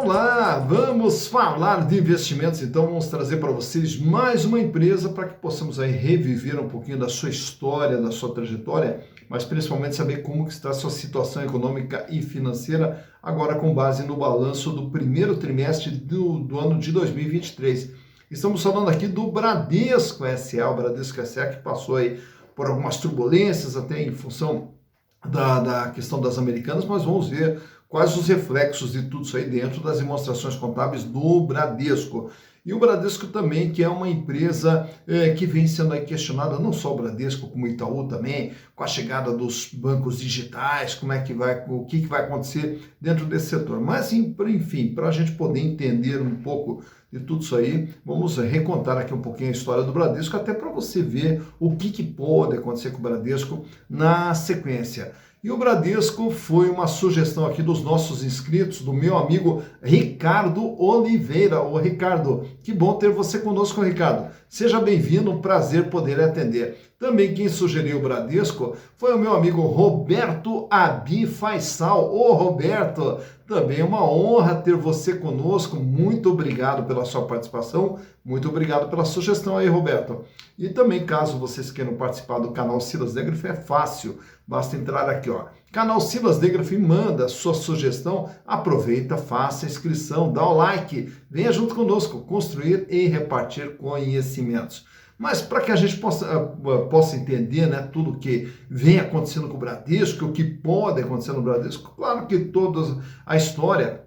Olá, vamos falar de investimentos, então vamos trazer para vocês mais uma empresa para que possamos aí reviver um pouquinho da sua história, da sua trajetória, mas principalmente saber como que está a sua situação econômica e financeira agora com base no balanço do primeiro trimestre do ano de 2023. Estamos falando aqui do Bradesco S.A., o Bradesco S.A. que passou aí por algumas turbulências até em função da questão das americanas, mas vamos ver quais os reflexos de tudo isso aí dentro das demonstrações contábeis do Bradesco. E o Bradesco também, que é uma empresa que vem sendo aí questionada, não só o Bradesco, como o Itaú também, com a chegada dos bancos digitais, como é que vai, o que vai acontecer dentro desse setor. Mas, enfim, para a gente poder entender um pouco de tudo isso aí, vamos recontar aqui um pouquinho a história do Bradesco, até para você ver o que pode acontecer com o Bradesco na sequência. E o Bradesco foi uma sugestão aqui dos nossos inscritos, do meu amigo Ricardo Oliveira. Ô Ricardo, que bom ter você conosco, Ricardo. Seja bem-vindo, um prazer poder atender. Também quem sugeriu o Bradesco foi o meu amigo Roberto Abi Faisal. Ô Roberto, também é uma honra ter você conosco. Muito obrigado pela sua participação. Muito obrigado pela sugestão aí, Roberto. E também, caso vocês queiram participar do canal Silas Degraf, é fácil. Basta entrar aqui, ó. Canal Silas Degraf, manda sua sugestão, aproveita, faça a inscrição, dá o like, venha junto conosco, construir e repartir conhecimentos. Mas para que a gente possa entender, né, tudo que vem acontecendo com o Bradesco, o que pode acontecer no Bradesco, claro que toda a história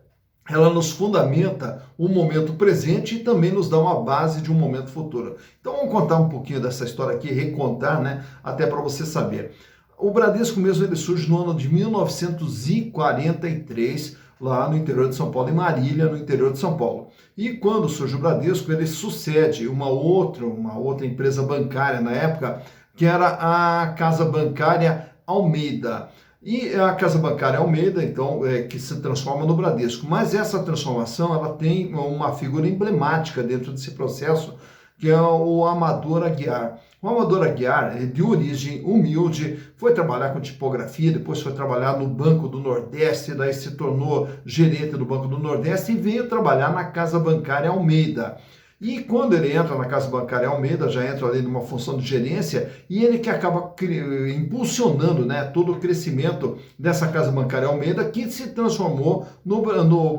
ela nos fundamenta o momento presente e também nos dá uma base de um momento futuro. Então vamos contar um pouquinho dessa história aqui, recontar, né, até para você saber. O Bradesco mesmo ele surge no ano de 1943, lá no interior de São Paulo, em Marília, no interior de São Paulo. E quando surge o Bradesco, ele sucede uma outra empresa bancária na época, que era a Casa Bancária Almeida. E a Casa Bancária Almeida, então, que se transforma no Bradesco. Mas essa transformação, ela tem uma figura emblemática dentro desse processo, que é o Amador Aguiar. O Amador Aguiar, de origem humilde, foi trabalhar com tipografia, depois foi trabalhar no Banco do Nordeste, daí se tornou gerente do Banco do Nordeste e veio trabalhar na Casa Bancária Almeida. E quando ele entra na Casa Bancária Almeida, já entra ali numa função de gerência, e ele que acaba impulsionando, né, todo o crescimento dessa Casa Bancária Almeida, que se transformou no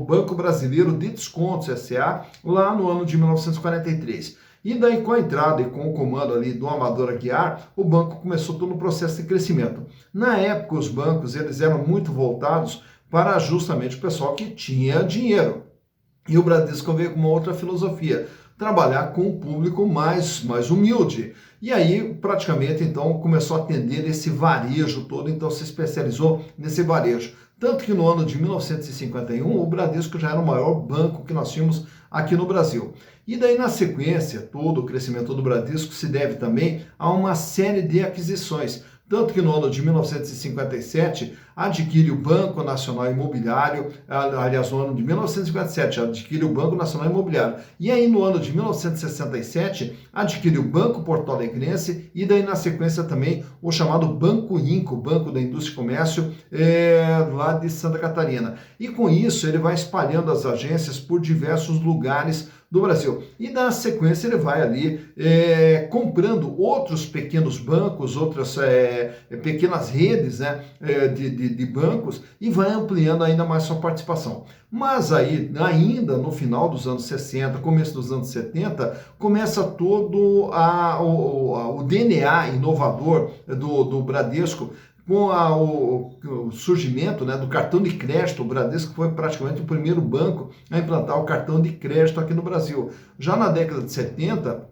Banco Brasileiro de Descontos S.A., lá no ano de 1943. E daí, com a entrada e com o comando ali do Amador Aguiar, o banco começou todo o processo de crescimento. Na época, os bancos eles eram muito voltados para justamente o pessoal que tinha dinheiro. E o Bradesco veio com uma outra filosofia, trabalhar com um público mais humilde. E aí, praticamente, então, começou a atender esse varejo todo, então se especializou nesse varejo. Tanto que no ano de 1951, o Bradesco já era o maior banco que nós tínhamos aqui no Brasil. E daí, na sequência, todo o crescimento do Bradesco se deve também a uma série de aquisições. Tanto que no ano de 1957 adquire o Banco Nacional Imobiliário, aliás, no ano de 1957 adquire o Banco Nacional Imobiliário. E aí no ano de 1967 adquire o Banco Porto Alegrense e daí na sequência também o chamado Banco Inco, Banco da Indústria e Comércio, lá de Santa Catarina. E com isso ele vai espalhando as agências por diversos lugares do Brasil. E na sequência ele vai ali comprando outros pequenos bancos, outras pequenas redes, né, de bancos e vai ampliando ainda mais sua participação. Mas aí, ainda no final dos anos 60, começo dos anos 70, começa todo o DNA inovador do Bradesco, com o surgimento, né, do cartão de crédito. O Bradesco foi praticamente o primeiro banco a implantar o cartão de crédito aqui no Brasil. Já na década de 70,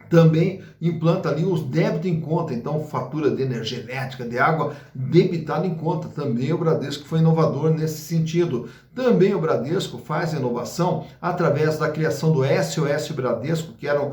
também implanta ali os débitos em conta, então fatura de energia elétrica, de água, debitada em conta. Também o Bradesco foi inovador nesse sentido. Também o Bradesco faz inovação através da criação do SOS Bradesco, que eram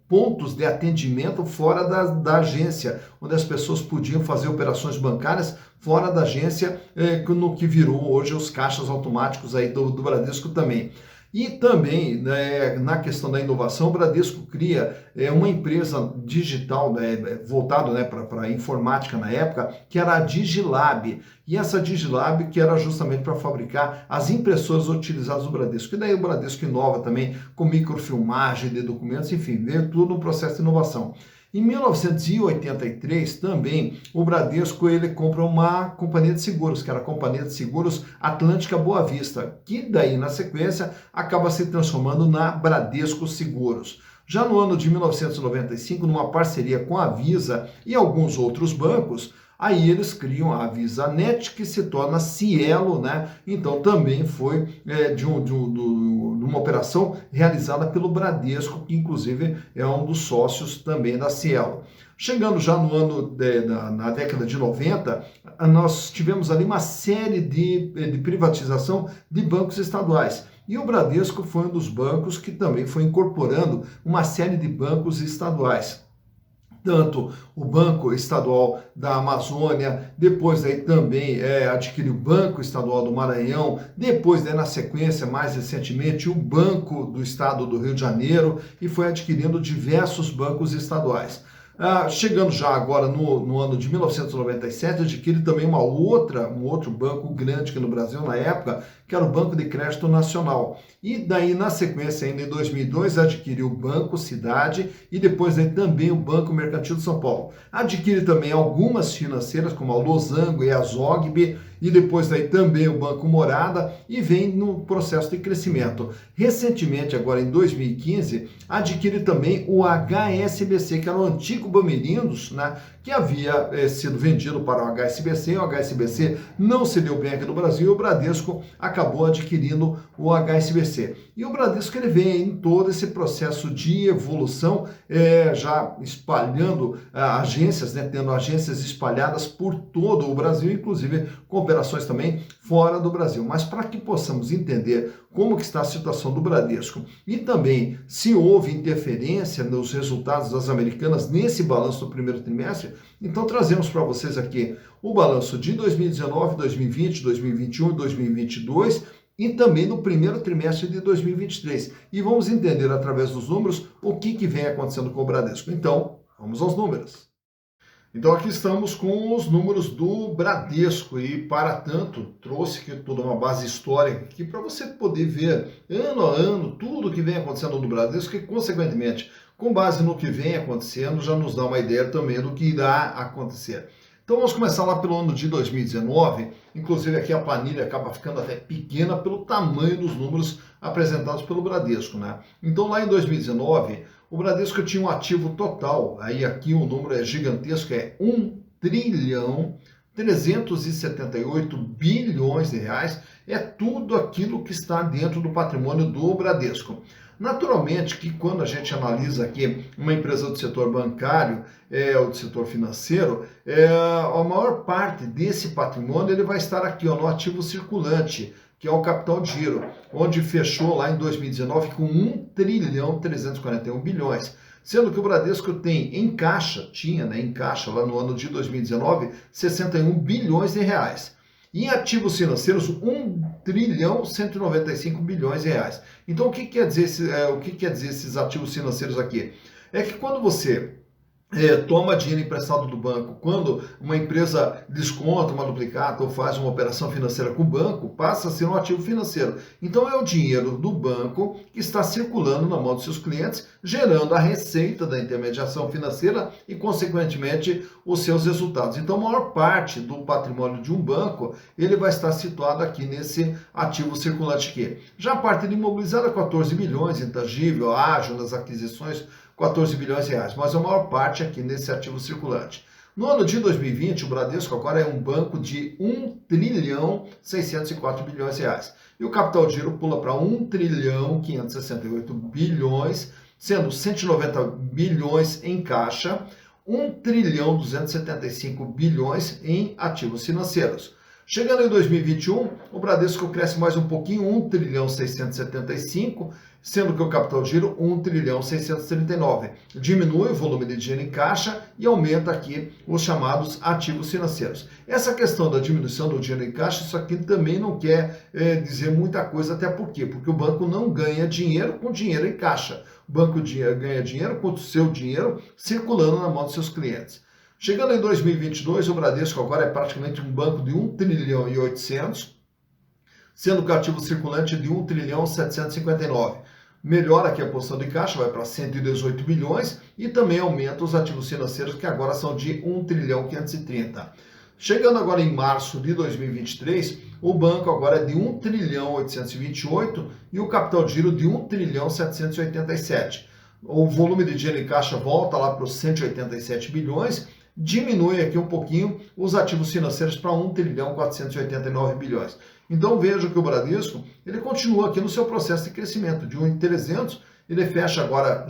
pontos de atendimento fora da agência, onde as pessoas podiam fazer operações bancárias fora da agência, no que virou hoje os caixas automáticos aí do Bradesco também. E também, né, na questão da inovação, o Bradesco cria uma empresa digital, né, voltada, né, para a informática na época, que era a Digilab. E essa Digilab que era justamente para fabricar as impressoras utilizadas no Bradesco. E daí o Bradesco inova também com microfilmagem de documentos, enfim, veio tudo no processo de inovação. Em 1983, também, o Bradesco ele compra uma companhia de seguros, que era a Companhia de Seguros Atlântica Boa Vista, que daí, na sequência, acaba se transformando na Bradesco Seguros. Já no ano de 1995, numa parceria com a Visa e alguns outros bancos, aí eles criam a VisaNet, que se torna Cielo, né? Então também foi de uma operação realizada pelo Bradesco, que inclusive é um dos sócios também da Cielo. Chegando já no ano, na década de 90, nós tivemos ali uma série de privatização de bancos estaduais. E o Bradesco foi um dos bancos que também foi incorporando uma série de bancos estaduais. Tanto o Banco Estadual da Amazônia, depois aí também adquiriu o Banco Estadual do Maranhão, depois na sequência, mais recentemente, o Banco do Estado do Rio de Janeiro e foi adquirindo diversos bancos estaduais. Chegando já agora no ano de 1997, adquire também um outro banco grande aqui no Brasil na época, que era o Banco de Crédito Nacional. E daí, na sequência, ainda em 2002, adquiriu o Banco Cidade e depois aí também o Banco Mercantil de São Paulo. Adquire também algumas financeiras, como a Losango e a Zogby, e depois daí também o Banco Morada, e vem no processo de crescimento. Recentemente, agora em 2015, adquire também o HSBC, que era o antigo Bamerindos, né, que havia sido vendido para o HSBC não se deu bem aqui no Brasil, e o Bradesco acabou adquirindo o HSBC. E o Bradesco ele vem em todo esse processo de evolução, já espalhando agências, né, tendo agências espalhadas por todo o Brasil, inclusive com operações também fora do Brasil. Mas para que possamos entender como que está a situação do Bradesco e também se houve interferência nos resultados das americanas nesse balanço do primeiro trimestre, então trazemos para vocês aqui o balanço de 2019, 2020, 2021 e 2022 e também no primeiro trimestre de 2023. E vamos entender através dos números o que vem acontecendo com o Bradesco. Então, vamos aos números. Então aqui estamos com os números do Bradesco e, para tanto, trouxe aqui toda uma base histórica aqui para você poder ver ano a ano tudo o que vem acontecendo no Bradesco e, consequentemente, com base no que vem acontecendo, já nos dá uma ideia também do que irá acontecer. Então vamos começar lá pelo ano de 2019, inclusive aqui a planilha acaba ficando até pequena pelo tamanho dos números apresentados pelo Bradesco, né? Então lá em 2019, o Bradesco tinha um ativo total, aí aqui o número é gigantesco, é 1 trilhão 378 bilhões de reais, é tudo aquilo que está dentro do patrimônio do Bradesco. Naturalmente que quando a gente analisa aqui uma empresa do setor bancário ou do setor financeiro, a maior parte desse patrimônio ele vai estar aqui no ativo circulante, que é o capital de giro, onde fechou lá em 2019 com 1 trilhão 341 bilhões. Sendo que o Bradesco tinha em caixa lá no ano de 2019, 61 bilhões de reais. E em ativos financeiros, 1 trilhão 195 bilhões de reais. Então, o que quer dizer esses ativos financeiros aqui? É que quando você toma dinheiro emprestado do banco, quando uma empresa desconta uma duplicata ou faz uma operação financeira com o banco, passa a ser um ativo financeiro. Então é o dinheiro do banco que está circulando na mão dos seus clientes, gerando a receita da intermediação financeira e, consequentemente, os seus resultados. Então a maior parte do patrimônio de um banco, ele vai estar situado aqui nesse ativo circulante aqui. Já a parte de imobilizada, 14 bilhões, intangível, ágil nas aquisições, 14 bilhões de reais, mas a maior parte aqui nesse ativo circulante. No ano de 2020, o Bradesco agora é um banco de 1 trilhão 604 bilhões de reais. E o capital de giro pula para 1 trilhão 568 bilhões, sendo 190 bilhões em caixa, 1 trilhão 275 bilhões em ativos financeiros. Chegando em 2021, o Bradesco cresce mais um pouquinho, 1 trilhão 675, sendo que o capital giro 1 trilhão 639. Diminui o volume de dinheiro em caixa e aumenta aqui os chamados ativos financeiros. Essa questão da diminuição do dinheiro em caixa, isso aqui também não quer dizer muita coisa, até por quê? Porque o banco não ganha dinheiro com dinheiro em caixa. O banco ganha dinheiro com o seu dinheiro circulando na mão dos seus clientes. Chegando em 2022, o Bradesco agora é praticamente um banco de 1 trilhão e 800, sendo que o ativo circulante de 1 trilhão 759. Melhora aqui a posição de caixa, vai para 118 bilhões e também aumenta os ativos financeiros, que agora são de 1 trilhão 530. Chegando agora em março de 2023, o banco agora é de 1 trilhão 828 e o capital de giro de 1 trilhão 787. O volume de dinheiro em caixa volta lá para os 187 bilhões, diminui aqui um pouquinho os ativos financeiros para 1 trilhão 489 bilhões. Então veja que o Bradesco, ele continua aqui no seu processo de crescimento, de 1,300, ele fecha agora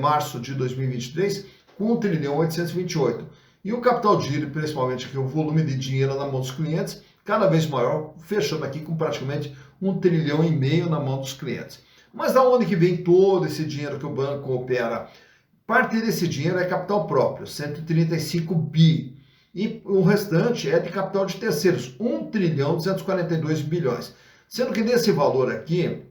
março de 2023 com 1 trilhão 828. E o capital de giro, principalmente aqui o volume de dinheiro na mão dos clientes, cada vez maior, fechando aqui com praticamente 1 trilhão e meio na mão dos clientes. Mas da onde que vem todo esse dinheiro que o banco opera? Parte desse dinheiro é capital próprio, 135 bi. E o restante é de capital de terceiros, 1 trilhão 242 bilhões. Sendo que desse valor aqui,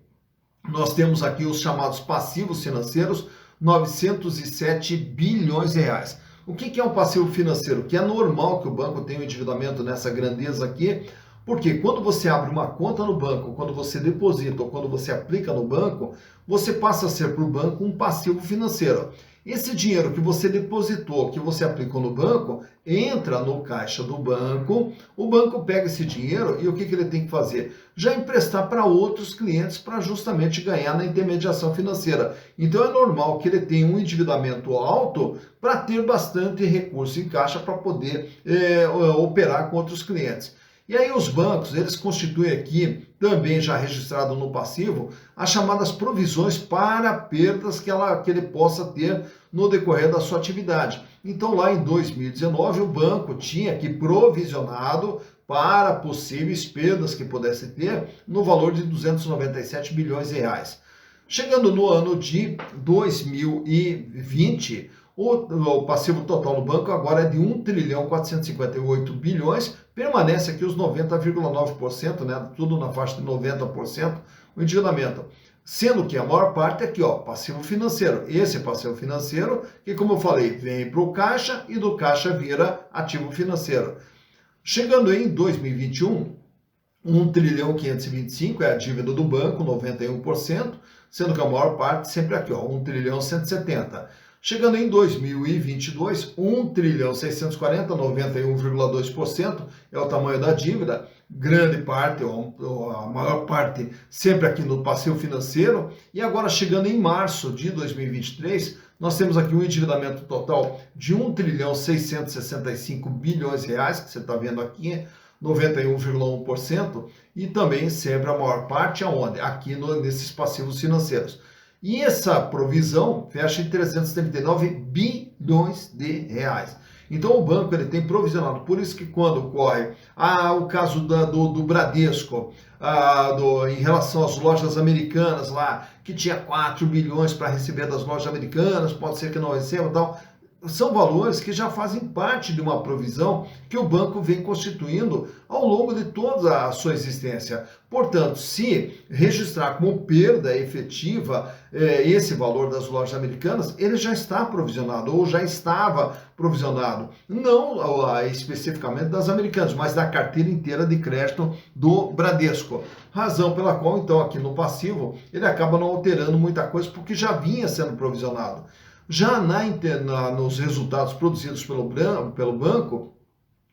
nós temos aqui os chamados passivos financeiros, 907 bilhões de reais. O que é um passivo financeiro? Que é normal que o banco tenha um endividamento nessa grandeza aqui, porque quando você abre uma conta no banco, quando você deposita ou quando você aplica no banco, você passa a ser para o banco um passivo financeiro. Esse dinheiro que você depositou, que você aplicou no banco, entra no caixa do banco, o banco pega esse dinheiro e o que ele tem que fazer? Já emprestar para outros clientes para justamente ganhar na intermediação financeira. Então é normal que ele tenha um endividamento alto para ter bastante recurso em caixa para poder operar com outros clientes. E aí os bancos, eles constituem aqui, também já registrado no passivo, as chamadas provisões para perdas que ele possa ter no decorrer da sua atividade. Então lá em 2019 o banco tinha aqui provisionado para possíveis perdas que pudesse ter no valor de 297 bilhões de reais. Chegando no ano de 2020, o passivo total no banco agora é de 1 trilhão 458 bilhões, permanece aqui os 90,9%, né, tudo na faixa de 90% o endividamento. Sendo que a maior parte é aqui, ó, passivo financeiro. Esse passivo financeiro, que como eu falei, vem para o caixa e do caixa vira ativo financeiro. Chegando em 2021, 1 trilhão 525 é a dívida do banco, 91%, sendo que a maior parte sempre aqui, ó, 1 trilhão 170. Chegando em 2022, 1 trilhão 640, 91,2% é o tamanho da dívida, grande parte, ou a maior parte, sempre aqui no passivo financeiro. E agora, chegando em março de 2023, nós temos aqui um endividamento total de 1 trilhão 665 bilhões de reais, que você está vendo aqui, 91,1%, e também sempre a maior parte aonde? Aqui nesses passivos financeiros. E essa provisão fecha em 339 bilhões de reais. Então o banco ele tem provisionado, por isso que quando ocorre o caso do Bradesco, em relação às lojas americanas lá, que tinha 4 bilhões para receber das lojas americanas, pode ser que não receba e tal, são valores que já fazem parte de uma provisão que o banco vem constituindo ao longo de toda a sua existência. Portanto, se registrar como perda efetiva esse valor das lojas americanas, ele já está provisionado ou já estava provisionado. Não especificamente das americanas, mas da carteira inteira de crédito do Bradesco. Razão pela qual, então, aqui no passivo, ele acaba não alterando muita coisa porque já vinha sendo provisionado. Já nos resultados produzidos pelo banco,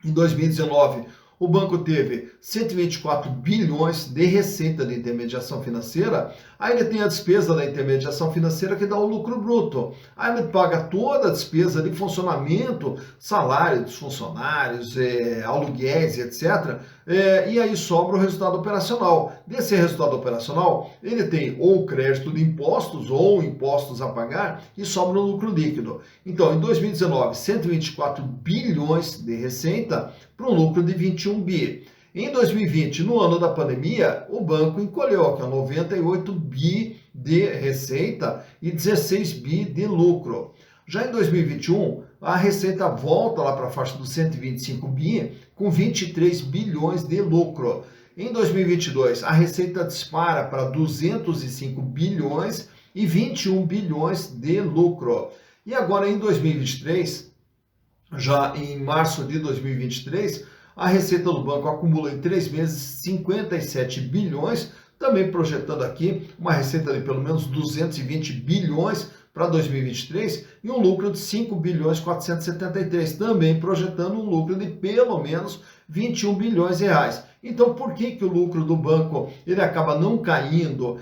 em 2019, o banco teve 124 bilhões de receita de intermediação financeira, aí ele tem a despesa da intermediação financeira que dá o lucro bruto. Aí ele paga toda a despesa de funcionamento, salário dos funcionários, aluguéis, etc., E aí sobra o resultado operacional. Desse resultado operacional, ele tem ou crédito de impostos ou impostos a pagar e sobra o lucro líquido. Então, em 2019, 124 bilhões de receita para um lucro de 21 bi. Em 2020, no ano da pandemia, o banco encolheu, que é 98 bi de receita e 16 bi de lucro. Já em 2021, a receita volta lá para a faixa dos 125 bi, com 23 bilhões de lucro. Em 2022, a receita dispara para 205 bilhões e 21 bilhões de lucro. E agora em 2023, já em março de 2023, a receita do banco acumula em 3 meses 57 bilhões, também projetando aqui uma receita de pelo menos 220 bilhões para 2023 e um lucro de 5 bilhões 473, também projetando um lucro de pelo menos 21 bilhões de reais. Então, por que o lucro do banco ele acaba não caindo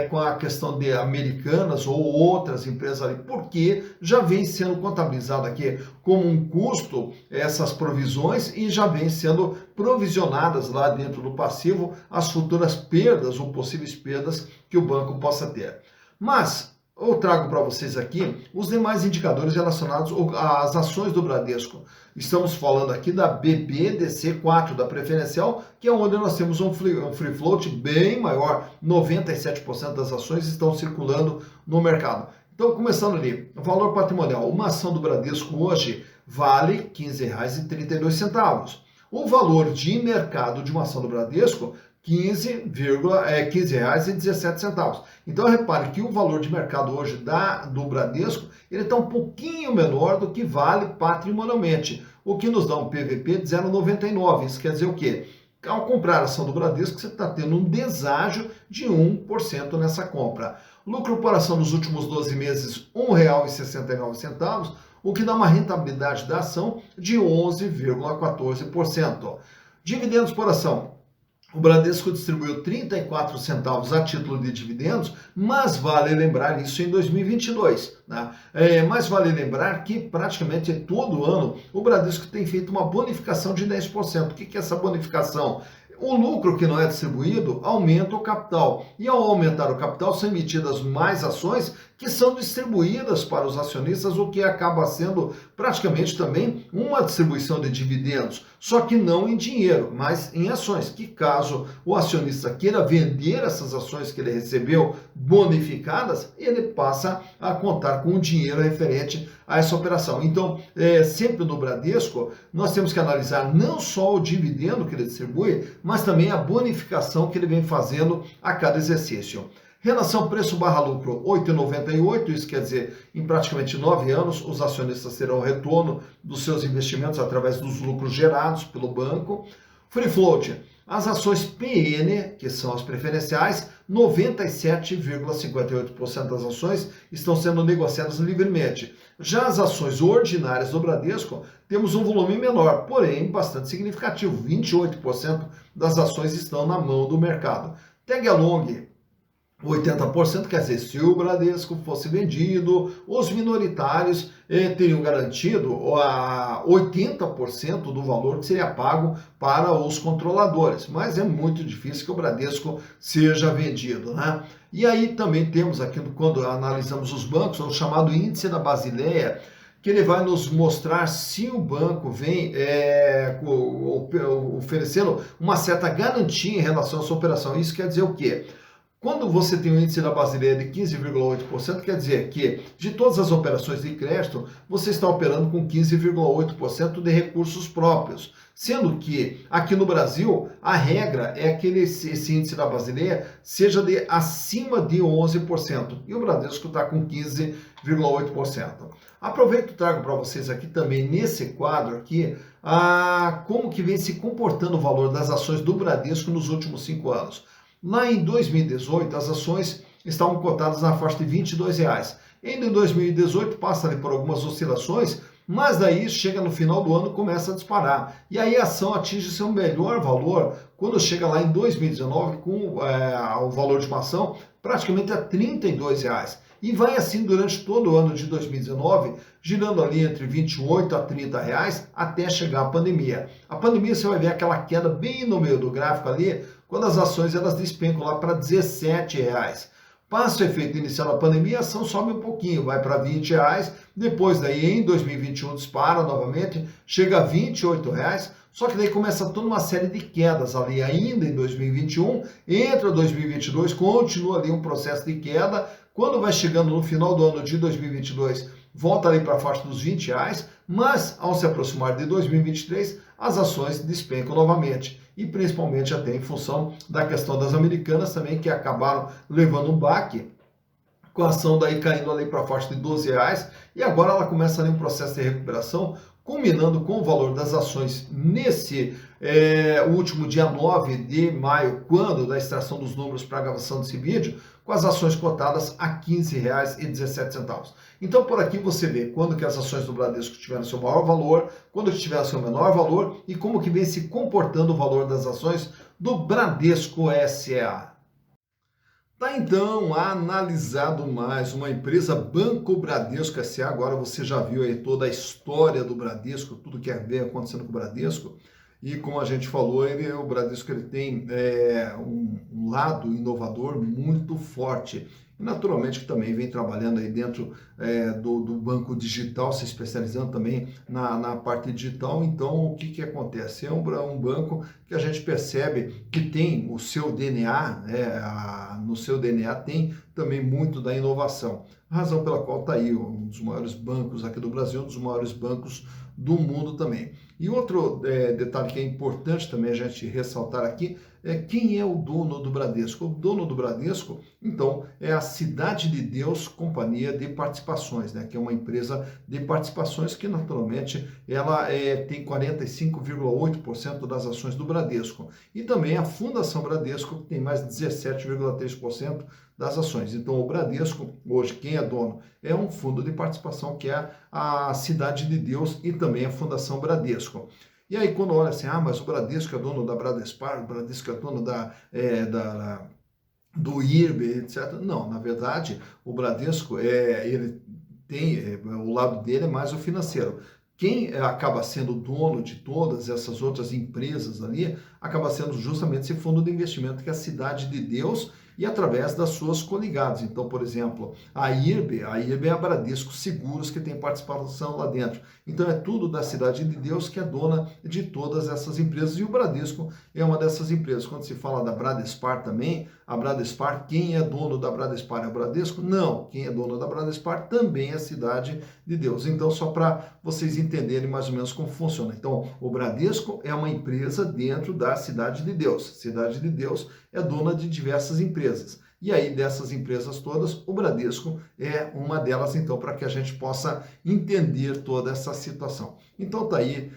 com a questão de Americanas ou outras empresas ali? Porque já vem sendo contabilizado aqui como um custo essas provisões e já vem sendo provisionadas lá dentro do passivo as futuras perdas ou possíveis perdas que o banco possa ter. Mas eu trago para vocês aqui os demais indicadores relacionados às ações do Bradesco. Estamos falando aqui da BBDC4, da preferencial, que é onde nós temos um free float bem maior. 97% das ações estão circulando no mercado. Então, começando ali, o valor patrimonial. Uma ação do Bradesco hoje vale R$ 15,32. O valor de mercado de uma ação do Bradesco, R$ 15,17. Então, repare que o valor de mercado hoje do Bradesco, ele está um pouquinho menor do que vale patrimonialmente, o que nos dá um PVP de 0,99. Isso quer dizer o quê? Ao comprar a ação do Bradesco, você está tendo um deságio de 1% nessa compra. Lucro por ação nos últimos 12 meses, R$ 1,69, o que dá uma rentabilidade da ação de 11,14%. Dividendos por ação. O Bradesco distribuiu 34 centavos a título de dividendos, mas vale lembrar isso em 2022. Né? Mas vale lembrar que praticamente todo ano o Bradesco tem feito uma bonificação de 10%. O que é essa bonificação? O lucro que não é distribuído aumenta o capital. E ao aumentar o capital, são emitidas mais ações que são distribuídas para os acionistas, o que acaba sendo praticamente também uma distribuição de dividendos, só que não em dinheiro, mas em ações, que caso o acionista queira vender essas ações que ele recebeu bonificadas, ele passa a contar com o dinheiro referente a essa operação. Então, sempre no Bradesco, nós temos que analisar não só o dividendo que ele distribui, mas também a bonificação que ele vem fazendo a cada exercício. Relação preço/lucro 8,98, isso quer dizer, em praticamente 9 anos, os acionistas terão retorno dos seus investimentos através dos lucros gerados pelo banco. Free float, as ações PN, que são as preferenciais, 97,58% das ações estão sendo negociadas livremente. Já as ações ordinárias do Bradesco, temos um volume menor, porém bastante significativo, 28% das ações estão na mão do mercado. Tag along, 80%, quer dizer, se o Bradesco fosse vendido, os minoritários teriam garantido 80% do valor que seria pago para os controladores, mas é muito difícil que o Bradesco seja vendido, né? E aí também temos aqui, quando analisamos os bancos, o chamado índice da Basileia, que ele vai nos mostrar se o banco vem oferecendo uma certa garantia em relação à sua operação. Isso quer dizer o quê? Quando você tem um índice da Basileia de 15,8%, quer dizer que de todas as operações de crédito, você está operando com 15,8% de recursos próprios. Sendo que aqui no Brasil, a regra é que esse índice da Basileia seja de acima de 11%. E o Bradesco está com 15,8%. Aproveito e trago para vocês aqui também, nesse quadro aqui, como que vem se comportando o valor das ações do Bradesco nos últimos 5 anos. Lá em 2018, as ações estavam cotadas na faixa de R$ 22. Em 2018, passa ali por algumas oscilações, mas daí chega no final do ano e começa a disparar. E aí a ação atinge seu melhor valor quando chega lá em 2019 com o valor de uma ação praticamente a R$ 32. e vai assim durante todo o ano de 2019, girando ali entre 28 a 30 reais até chegar a pandemia. A pandemia você vai ver aquela queda bem no meio do gráfico ali, quando as ações elas despencam lá para 17 reais. Passa o efeito inicial da pandemia, a ação sobe um pouquinho, vai para 20 reais, depois daí em 2021 dispara novamente, chega a 28 reais, só que daí começa toda uma série de quedas ali ainda em 2021, entra 2022, continua ali um processo de queda, quando vai chegando no final do ano de 2022, volta ali para a faixa dos 20 reais, mas ao se aproximar de 2023, as ações despencam novamente. E principalmente até em função da questão das americanas também, que acabaram levando um baque, com a ação daí caindo ali para a faixa de 12 reais, e agora ela começa ali um processo de recuperação, combinando com o valor das ações nesse último dia 9 de maio, quando da extração dos números para a gravação desse vídeo, com as ações cotadas a R$ 15,17. Então, por aqui você vê quando que as ações do Bradesco tiveram seu maior valor, quando que tiveram seu menor valor e como que vem se comportando o valor das ações do Bradesco S.A. Tá então analisado mais uma empresa Banco Bradesco S.A. Agora você já viu aí toda a história do Bradesco, tudo que vem acontecendo com o Bradesco. E como a gente falou, o Bradesco ele tem um lado inovador muito forte. E naturalmente que também vem trabalhando aí dentro do banco digital, se especializando também na parte digital. Então o que acontece? É um banco que a gente percebe que tem o seu DNA, no seu DNA tem também muito da inovação. Razão pela qual está aí um dos maiores bancos aqui do Brasil, um dos maiores bancos do mundo também. E outro detalhe que é importante também a gente ressaltar aqui é quem é o dono do Bradesco. O dono do Bradesco, então, é a Cidade de Deus Companhia de Participações, né, que é uma empresa de participações que, naturalmente, ela tem 45,8% das ações do Bradesco. E também a Fundação Bradesco, que tem mais de 17,3% das ações. Então, o Bradesco, hoje, quem é dono é um fundo de participação que é a Cidade de Deus e também a Fundação Bradesco. E aí, quando olha assim, mas o Bradesco é dono da Bradespar, o Bradesco é dono do IRB, etc. Não, na verdade, o Bradesco, ele tem, o lado dele é mais o financeiro. Quem acaba sendo dono de todas essas outras empresas ali, acaba sendo justamente esse fundo de investimento que é a Cidade de Deus e através das suas coligadas. Então, por exemplo, a IRB é a Bradesco Seguros, que tem participação lá dentro. Então, é tudo da Cidade de Deus que é dona de todas essas empresas e o Bradesco é uma dessas empresas. Quando se fala da Bradespar também, a Bradespar, quem é dono da Bradespar é o Bradesco? Não, quem é dono da Bradespar também é a Cidade de Deus. Então, só para vocês entenderem mais ou menos como funciona. Então, o Bradesco é uma empresa dentro da Cidade de Deus. Cidade de Deus é dona de diversas empresas. E aí, dessas empresas todas, o Bradesco é uma delas, então, para que a gente possa entender toda essa situação. Então, tá aí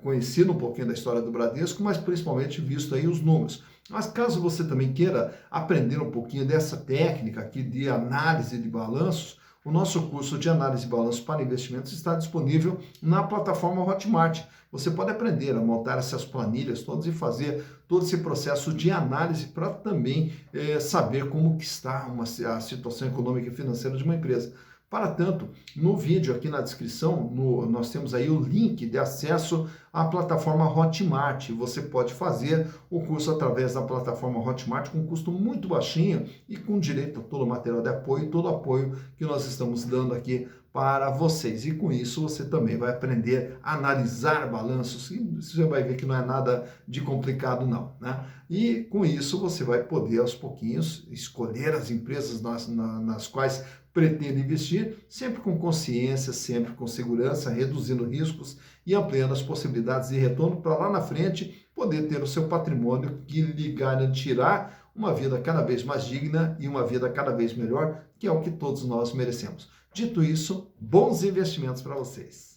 conhecido um pouquinho da história do Bradesco, mas principalmente visto aí os números. Mas caso você também queira aprender um pouquinho dessa técnica aqui de análise de balanços, o nosso curso de análise de balanço para investimentos está disponível na plataforma Hotmart. Você pode aprender a montar essas planilhas todas e fazer todo esse processo de análise para também saber como que está a situação econômica e financeira de uma empresa. Para tanto, no vídeo aqui na descrição, nós temos aí o link de acesso à plataforma Hotmart. Você pode fazer o curso através da plataforma Hotmart com um custo muito baixinho e com direito a todo o material de apoio, todo o apoio que nós estamos dando aqui para vocês. E com isso você também vai aprender a analisar balanços e você vai ver que não é nada de complicado não, né? E com isso você vai poder aos pouquinhos escolher as empresas nas quais pretende investir, sempre com consciência, sempre com segurança, reduzindo riscos e ampliando as possibilidades de retorno para lá na frente poder ter o seu patrimônio que lhe garantirá uma vida cada vez mais digna e uma vida cada vez melhor, que é o que todos nós merecemos. Dito isso, bons investimentos para vocês.